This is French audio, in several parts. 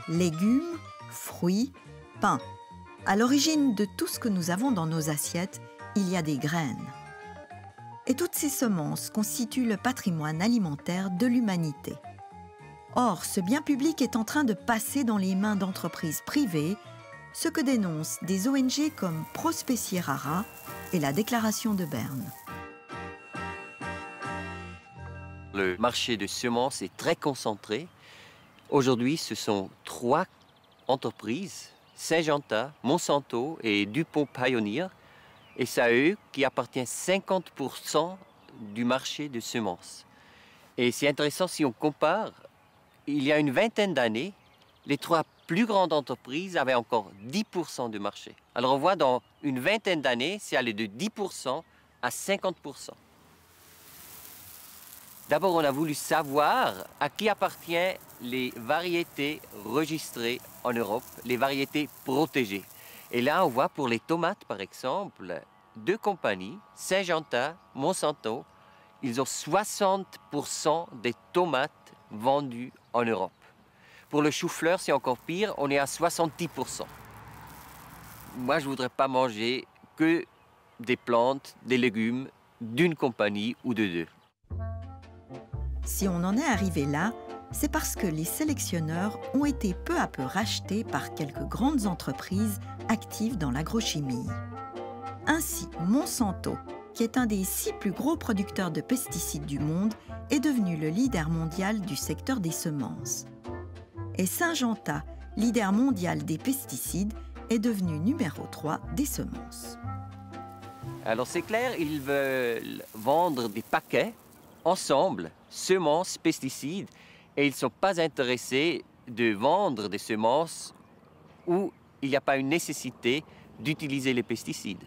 Légumes, fruits, pain. À l'origine de tout ce que nous avons dans nos assiettes, il y a des graines. Et toutes ces semences constituent le patrimoine alimentaire de l'humanité. Or, ce bien public est en train de passer dans les mains d'entreprises privées, ce que dénoncent des ONG comme Prospecie Rara et la Déclaration de Berne. Le marché de semences est très concentré. Aujourd'hui, ce sont 3 entreprises, Syngenta, Monsanto et DuPont Pioneer, et c'est à eux qui appartient 50% du marché de semences. Et c'est intéressant si on compare, il y a une vingtaine d'années, les 3 plus grandes entreprises avaient encore 10% du marché. Alors on voit dans une vingtaine d'années, c'est allé de 10% à 50%. D'abord, on a voulu savoir à qui appartiennent les variétés registrées en Europe, les variétés protégées. Et là, on voit pour les tomates, par exemple, 2 compagnies, Syngenta, Monsanto, ils ont 60% des tomates vendues en Europe. Pour le chou-fleur, c'est encore pire, on est à 70%. Moi, je ne voudrais pas manger que des plantes, des légumes d'une compagnie ou de 2. Si on en est arrivé là, c'est parce que les sélectionneurs ont été peu à peu rachetés par quelques grandes entreprises actives dans l'agrochimie. Ainsi, Monsanto, qui est un des 6 plus gros producteurs de pesticides du monde, est devenu le leader mondial du secteur des semences. Et Syngenta, leader mondial des pesticides, est devenu numéro 3 des semences. Alors c'est clair, ils veulent vendre des paquets ensemble, semences, pesticides, et ils ne sont pas intéressés de vendre des semences où il n'y a pas une nécessité d'utiliser les pesticides.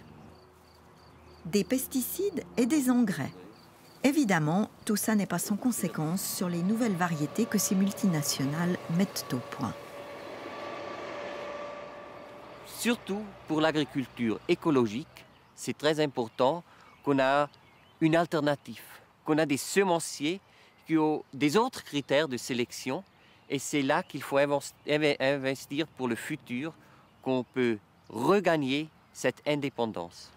Des pesticides et des engrais. Évidemment, tout ça n'est pas sans conséquence sur les nouvelles variétés que ces multinationales mettent au point. Surtout pour l'agriculture écologique, c'est très important qu'on a une alternative, qu'on a des semenciers qui ont des autres critères de sélection, et c'est là qu'il faut investir pour le futur, qu'on peut regagner cette indépendance.